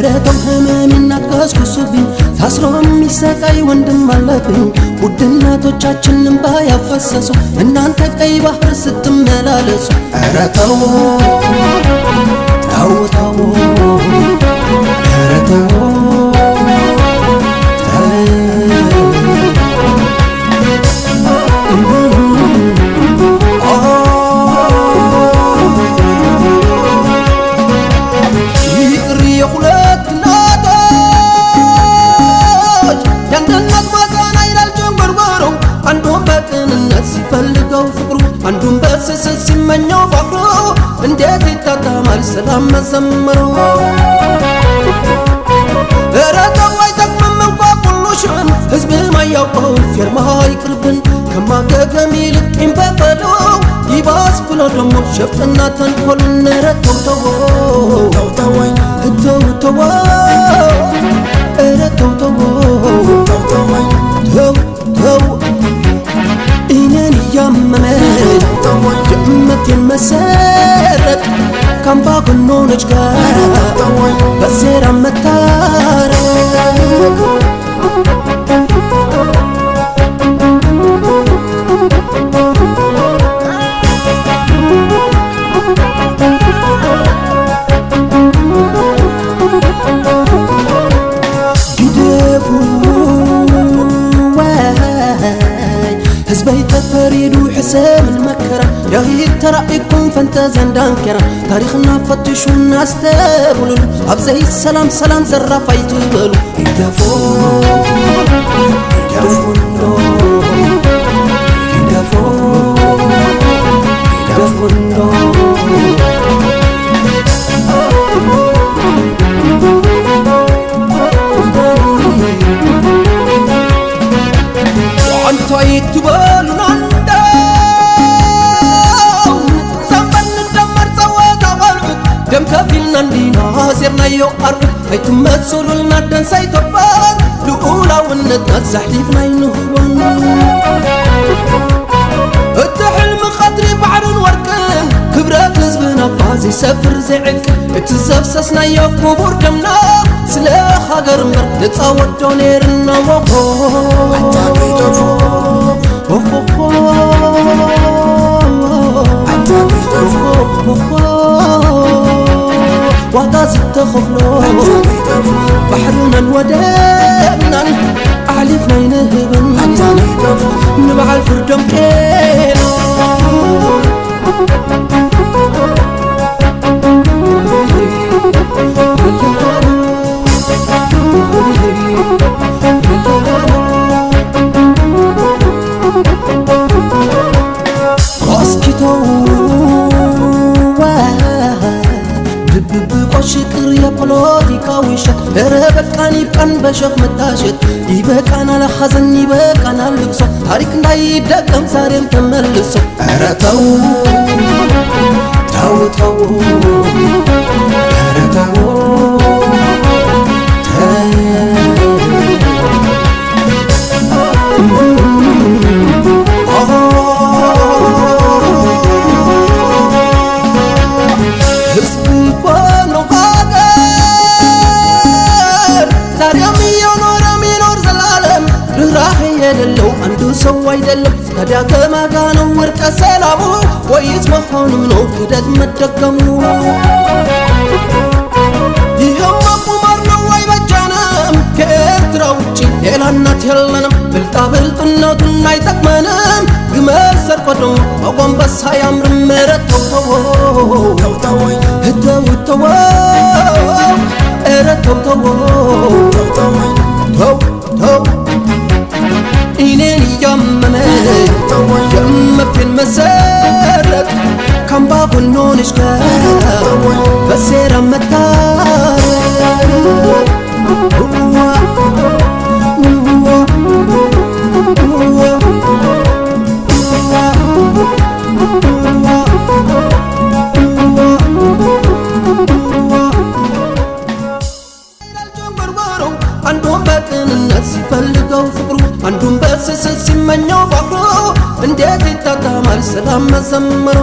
ረተው ህመምና ቀስቁሱብኝ ታስሮ የሚሰቃይ ወንድም አለብኝ ውድ እናቶቻችንን ባያፈሰሱ እናንተ ቀይ ባህር ስትመላለሱ ኧረ ተው ተው ተው ኧረ ተው አንዱን በስስት ሲመኘው ባህሩ እንዴት ይታጣማል ሰላም መዘመሩ ኧረ ተው አይጠቅምም እንኳ ሁሉሽን ህዝብ ማያውቀው ፊርማ ይቅርብን ከማገገም ይልቅ ቂም በቀሉ ይባስ ብሎ ደግሞ ሸፍጥና ተንኮልን ኧረ ተው ተው ተው ተው ተው ኧረ ተው ተው ተው ተው እኔን እያመመኝ የእመቴን መሰረት ካምባገነኖች ጋር በሴራ መታረቅ فريد وحسام المكرة يا هي ترأيكم فانتازيان دانكرة تاريخنا فتشوا الناس تقولوا أبزي السلام سلام زرافة يتقبلوا يدافعوا يدافعوا دم كفيلنا ندينا سيرنا يقرب هيتمثلوا لنا الدنسا يطبان لقولا والندنا الزحليفنا ينهبان التحلم خاطري بحر وركن كبرات حزبنا بازي سفر زعك اتزفسسنا يقبور دمنا سلاح هاجر مر نتصور دونيرنا وخو حتى بيدفو حتى بيدفو وغاز التخفلو بحرنا الوداعنا أعلفنا ينهبن نبع الفردم كينا شكر يا بلوديكا وشك ربكاني بكان بشخ متاشت يبكان على خزن يبكان على لقصة هاريك ناي دقم سارم تملسو أرتو تو تو أرتو يدلو عنده سوى يدلو كدا كما كانوا ورك سلامو ويسمع خانمنو كدت متدكمو يهم قمرنا ويبجانم كتراوچي يلانات يلنم بالطبلطنا تناي تكمنم ግመል ሰርቆዶ ወንበሳ ያምር መረተው ተው ተው ተው ተው እረተው ተው ተው ተው إنني يممي يمبين مسرت كم باقولون إشكال بسير متار ሲመኘው ባህሩ እንዴት ይታጣማል ሰላም መዘመሩ